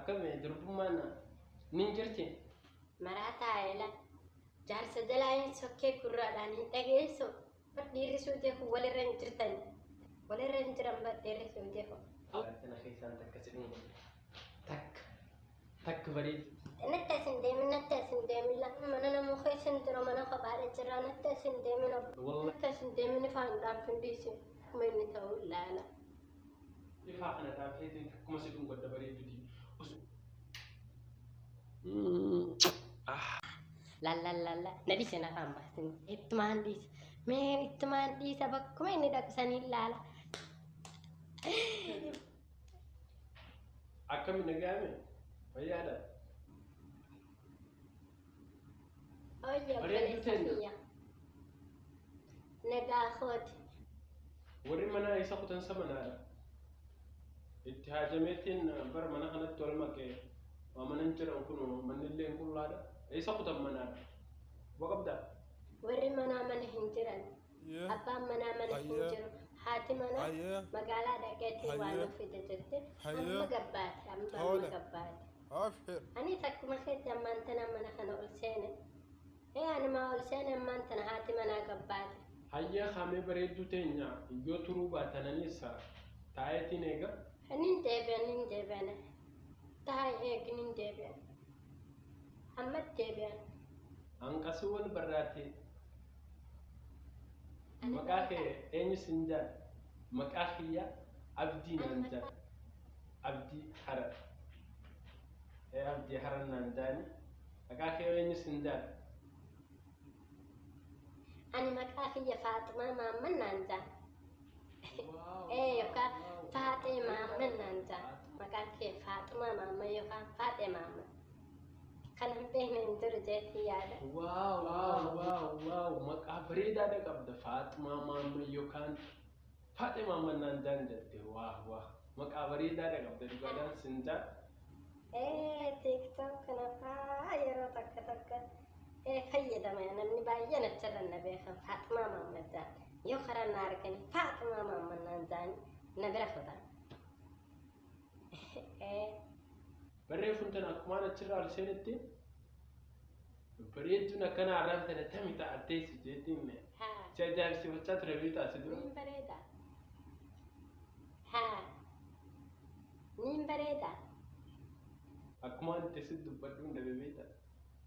akkame durbummaana nin jirti marataa ela jaarsa jalaayin sokkee gurraadhaan hin dhageessu dhiirri suuteefu walirra hin jirtan walirra hin jiran dhiirri suuteefu tana keessaan takka sidhin takka bareedu نتاسن دائما mana namu khaysan diro mana khabaare jira natasin daimin والله natasin daimin faan dhaafin dhiise mayni ta'u laala ifaa kana dhaafeetiin takkuma sidhin godda bareedudi la nadi sena ambasin itman dis bakkuma inni dhaqsanii laala akkami nagaame fayyaadha Oye, Sofia. Nagaa khooti. warri mana isa kutan samanaadha itti haajameetiin bara mana kanatti wal makee waa manan jiran kun manillee qullaadha isa kutan manaadha waqabdaa Warri manaa mana hin jiran. Abbaan manaa mana hin jiru. Haati manaa magaalaa dhaqeetii waan fide jirti. Amma gabbaate amma gabbaate. Ani takkuma keetti ammaan tana mana kana ol seene. Ani maa ol seene ammaan tana haati manaa gabbaate. hayya hamee bareedduu teenya iyyoo turuu baatananiisa taayetiin eega Nin deebi'an. Taa'ee eegi nin deebi'an. Amma deebi'an. hanqasii wal barraate maqaa kee eenyu sin jaan maqaa kiyya abdii naan jaan abdii hara abdii haran naan jaani maqaa kee eenyu sin jaan Ani maqaa kiyya Faaximaa Maamman naan jaan. Yookaan Faaxee Maamman naan jaan. Maqaan kee Faaximaa Maamman yookaan Faaxee Maamman. Kan hin beekne hin jiru jeetii yaada. waaw maqaa bareedaadha qabda Faaximaa Maamman yookaan Faaxee Maamman naan jaan jette waa maqaa bareedaadha qabda dhugaadhaan sin jaan TikTok kanafaa yeroo takka fayyadama namni baay'een achirran na beekan Faaximaa Maamman jaan. Yoo karaa na argani Faaximaa Maamman naan jaan na bira futan. barreeffuun tana akkumaan achirraa ol seenetti bareedduun akkana arraan tana tami ta'atteessi jeettiin si ajaa'ibsiifachaa ture beektaa si dura Nin bareeda. Nin bareeda. akkumaan itti si dubbadhuun dhabe beektaa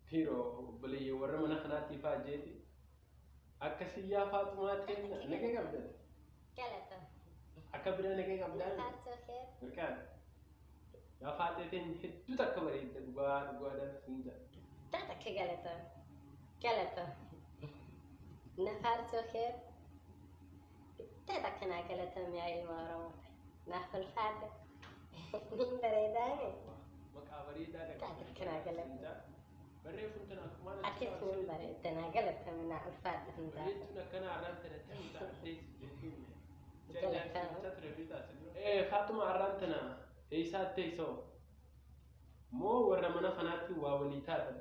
fiiroo obboleeyyee warra mana kanaatiif haa jeeti akkasii yaa Faaximaa teenya nagee qabdan Galata. akka bira nagee qabdaan Faatoo kee. mirkaan yaa Faaxee teenya hedduu takka bareedda dhugaadhaan sin jaa Tata ke galata. Nafaar soker. Tata kana galata mi ay maro. Nafal fada. Nin bareedaane. maqaa bareedaadha Tata kana galata. barreeffuun tana akkumaan Atis nin bareedana galata mi na alfada hunda. bareedduun akkana arraan tana tami ta'atteessi jeettiin Galata. Faatuma arraan tana eessaatti eessoo moo warra mana kanaatti waa walii taatan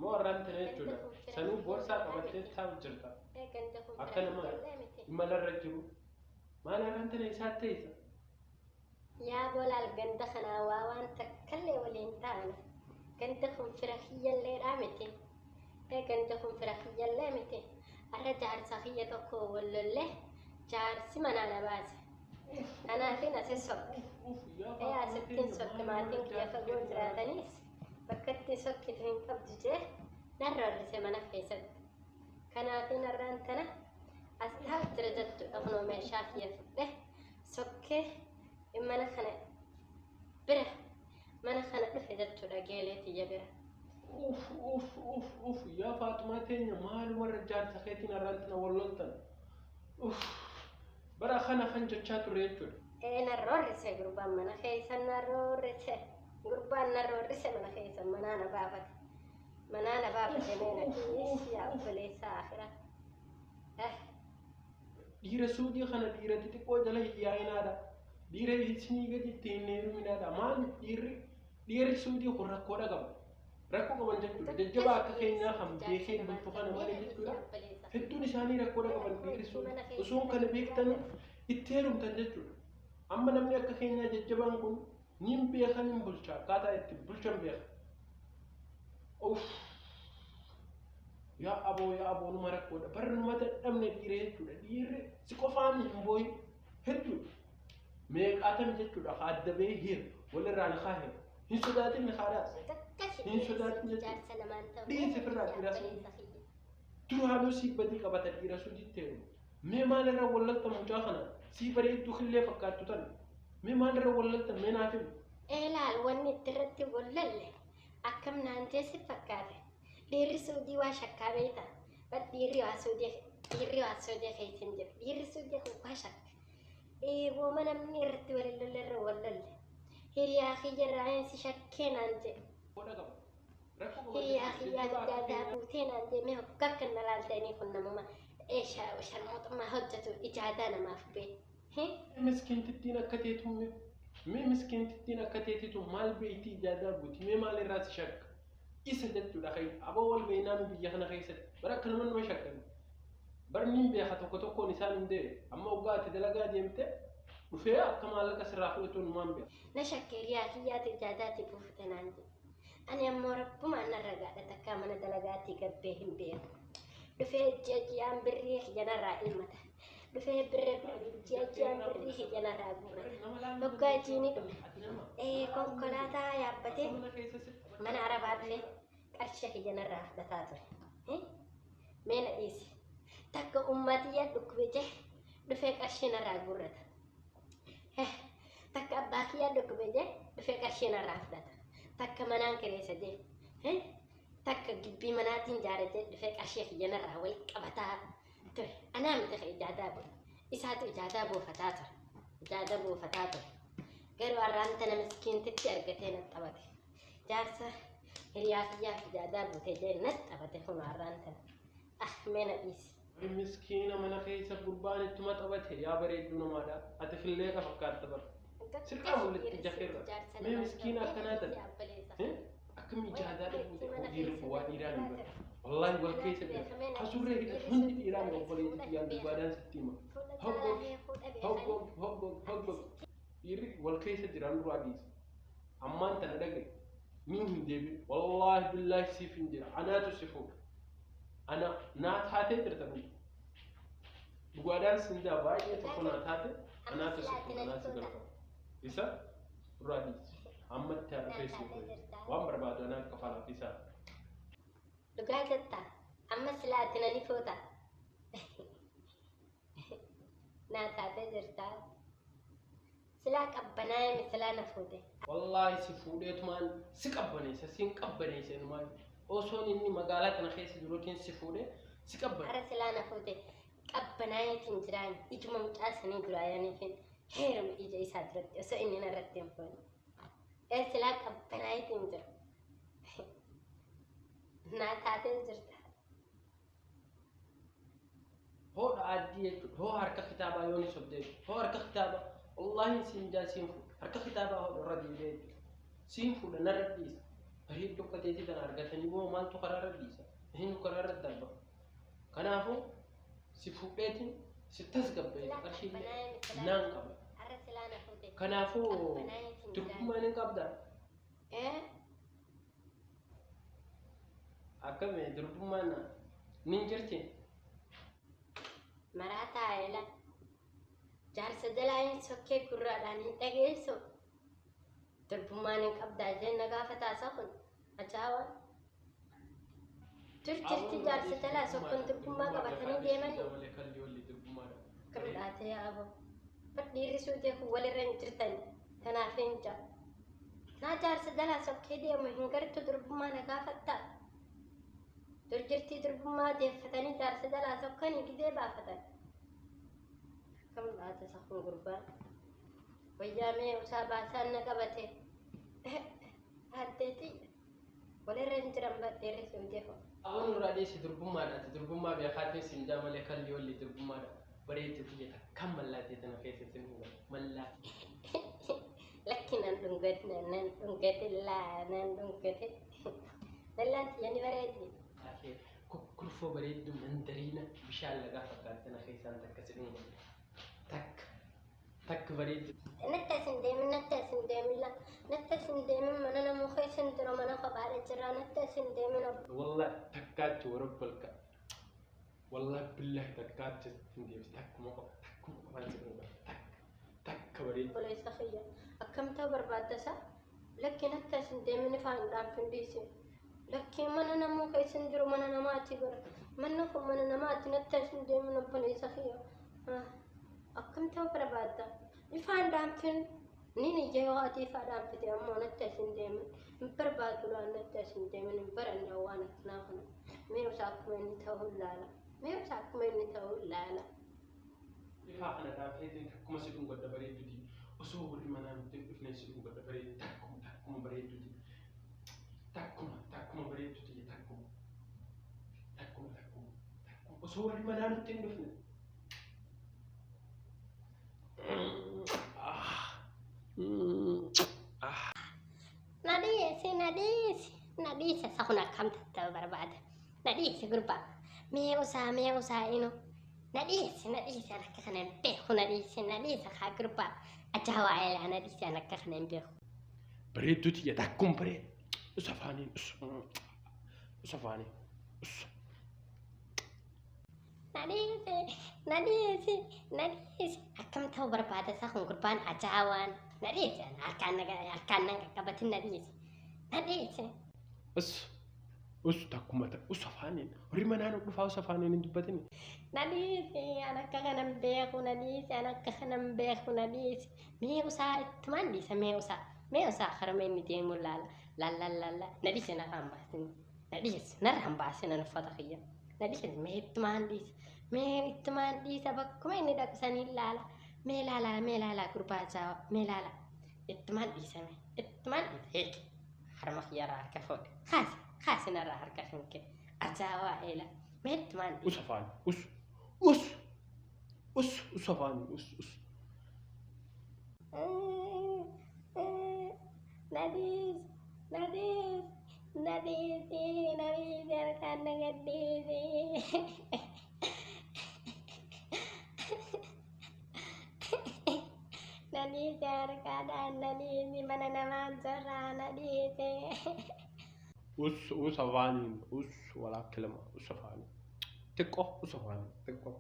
moo arraan tana jechuudha sanuu boorsaa qabattee taa'u jirta akka nama imalarra jiru maal arraan tana eessaatti eessa Yaa bolal ganda kana waa waan takkallee waliin taane. Ganda kun fira kiyyallee dhaamite. Ganda kun fira kiyyallee mite. Arra jaarsa kiyya tokko wallollee jaarsi manaa na baase. Kanaafin asi sokke. Asittiin sokke maatiin kiyya fagoo jiraatanis bakka itti sokkitu hin qabdu jee narra horrise mana keessatti. Kanaafin arraan tana as taa'u jira jechuudha kunoo meeshaa kiyya fudhe sokkee mana kana bira mana kana dhufe jechuudha geelee kiyya bira. yaa Faatumaa teenya maalumarra jaarsa keetiin arraan tana walloltan bara kana kan jechaa ture jechuudha Narra horrise gurbaan mana keessa narra horrise. Gurbaan narra horrise mana keessa manaa na baafate. Manaa na baafate meena kiis yaa obboleessa akira. dhiira suudii kana dhiira xixiqqoo jala hiyyaa'inaadha dhiira isinii gadi ittiin neeruminaadha maal dhiirri suudii kun rakkoodha qaba rakkoo qaban jechuudha jajjabaa akka keenyaa kan beekee bultu kana malee jechuudha hedduun isaanii rakkoodha qaban dhiirri suudii osoo kana beektan itti heerumtan jechuudha amma namni akka keenyaa jajjabaan kun nin beekan nin bulcha akkaataa itti bulchan beeka. Uff yaa aboo numa rakkoodha barri numa dadhabne dhiiree jechuudha dhiirri si qofaan hin booyin hedduudha meeqaatame jechuudha adda bee hir walirraa ni kaahee hin sodaatin ni kaadhaas hin sodaatin jechuudha dhiirri firraa dhiira sun duraanuu sii badii qabata dhiira sun jitteeru mee maalirra wallalta mucaa kana sii bareedduu killee fakkaattu tan mee maalirra wallalta mee naaf himu. Laal wanni itti irratti wallalle akkam naantee si fakkaate dhiirri suudii waa shakkaa beekta bar dhiirri waa suudii keeysin jiru dhiirri suudii kun waa shakka wooma namni irratti walillalle irra wallalle hiriyaa kiyyarraa si shakkee naan jedhe hiriyaa kiyyaa guddaa buutee naan jedhe mee hoggaa akka na laaltanii kun namuma sharmootummaa hojjetu ijaadaa namaaf bee miskiintittiin akka teetumme mee miskiintittiin akka teetitu maal beektii ijaadaa buuti mee maal irraa si shakka isa jechuudha kai aboo wal beeynaan biyya kana keessatti bara akka nama shakkan barniin beeka tokkoon isaan hin dee'e amma hoggaa ati dalagaa deemte dhufee akka maallaqa sirraa fudhatuun maan beeka. Na shakkee hiriyaa kiyyaati ijaadaatti buufute naan jedhe ani ammoo rabbumaan narra gaadha takkaa mana dalagaatti gabbee hin beeku dhufee ji'aan birrii kiyyanarraa ilmata dhufee ji'aan birrii kiyyanarraa guurata hoggaa jiini dhume konkolaataa yaabbatee mana arabaa dhufee qarshii kiyyanarraa fudhataa ture mee na dhiisi takka ummatiyya dhukkube dhufee qarshii narraa guurata takka abbaa kiyyaa dhukkube dhufee qarshii narraa fudhata takka manaan kireessa takka gibbii manaatiin jaarate dhufee qarshii kiyyanarraa wal qabataa ture anaa miti ka ijaadaa bula isaatu ijaadaa buufataa ture garuu har'aan tana miskiintitti argatee natti taphate jaarsa hiriyaa kiyyaaf ijaadaa buutee jee natti taphate kun har'aan tana mee na dhiisi. Miskiina mana keessa gurbaan ittuma taphate yaa bareedduu namaadha ati fillee ka fakkaatta bara sirqaa mul'atti jafeerra mee miskiina akkanaa tan akkami ijaadaa dhabuute dhiirri bu'aa dhiiraa ni bara wallaahi wal keessa jira hasurree hidhatu hundi dhiiraa ni obboleetti yaa dubaadhaan sitti hima hoggog dhiirri wal keessa jiran duraa dhiisa ammaan tana dhage min hin deebiin wallaahi billaahi siif hin jira anaatu si fuudha ana naa taatee jirtanii dhugaadhaan sindaa baay'ee tokko naa taate anaatu si fuudha anaatu galfa isa duraa dhiisa ammatti harfee si fuudha waan barbaadu anaa kafalaaf isaa. Dhugaa jettaa amma silaatti nani fuuta naa taatee jirtaa silaa qabbanaa'ee misilaa na fuute. Wallaahi si fuudheetumaan si qabbaneessa siin qabbaneessa inumaan osoon inni magaalaa kana keessa jiruutiin si fuudhee si qabbaneessa. Hara silaa na fuute qabbanaa'eetiin jiraan ijuma mucaasanii duraayaniifin heeruma ija isaa duratti osoo inni narratti hin fuune silaa qabbanaa'eetiin jira. Naa taatee jirta. Hoodha addii jechuudha. Hoo harka kitaabaa yoo ni sobdee hoo harka kitaabaa wallaahi siin jaa siin fuudha harka kitaabaa hoodha irra diidee siin fuudha narra dhiisa bareedduu uffateetii kana argatanii moo maaltu karaarra dhiisa hin karaarra darba kanaafuu si fuudheetiin si tasgabbeessa qarshii naan qaba kanaafuu turkumaan hin qabdaa. Akkami durbummaan nin jirti. Marataa ela jaarsa jalaa sokkee gurraadhaan hin dhageessu durbummaan hin qabdaa jenna gaafa taasa kun ajaa'iba. Turtirti jaarsa jalaa sokkoon durbummaa qabatanii deemanii. Kam dhaatee yaaboo dhiirri suutee kun walirra hin jirtan kanaaf hin jaa. Naa jaarsa jalaa sokkee deemu hin gartu durbummaa na gaafattaa. Durjirtii durbummaa deeffatanii jaarsa jalaa sokkanii gidee baafatan. Kam dhaate sakun gurbaan wayyaa mee usaa baasaan na qabate addeetii walirra hin jiran badheerri suutee kun. Awwan irraa dhiisi durbummaadhaati durbummaa beekaatee siin jaa malee kalli walli durbummaadha bareedduu xiyyeeta kan mallaatee tana keessa sin hima mallaatee. Lakki nan dhungate laa nan dhungate dallaan xiyyaani bareeddi. Kurfoo bareedduu mandariina bishaan lagaa fakkaatti na keessaan takka si dhungate takka bareeddu. Natti asin deemilla نتسن دائما والله تكات ورب الك والله بالله تكات تندي تك ما تك بريد وليس خيا أكم تبر بعد سا لكن نتسن دائما فان دام فنديسي لكن من أنا مو كيسن درو من أنا ما تقول من نفهم من أنا ما تنتسن دائما وليس خيا أكم تبر بعد نفان دام فين نيني جواتي فدام فتي أما نتسن دائما برباد ولا نتسن دائما برنا وانا تناخنا ميو ساكمن تهول لا ميو ساكمن تهول لا أنا دافعت كم سيكون قد بريد دي أصور لمن أنا تفني سيكون قد بريد تكم بريد دي تكم بريد دي تكم أصور لمن أنا تفني nadis sakuna kam tatta barbada nadis grupa me usa ino nadis anak kanan be nadis kha grupa ajawa ila nadis anak kanan be بريد دي تكم بريد أصفاني nadis akam tahu barbada sakun grupan ajawan nadis akan kabatin nadis أس تكمة أصفاني ريمان أنا بفاو صفاني ندبتني nadis anak kanan be nadis anak kanan be nadis me usa itmandi me usa kharmen nitin mulal la nadis na rambasin nadis na rambasin na fatakhia nadis me itmandi sabak kuma ini dak sanilala me lala kurba jawa me lala itmandi hek harmak yara kafot خاص نرى هركشنك أجاوا إلى ميت مان أصفاني أصفاني nadis kan nadis nadis keadaan nadis di mana nama zara nadis أصفاني ولا كلمة أصفاني تكو أصفاني تكو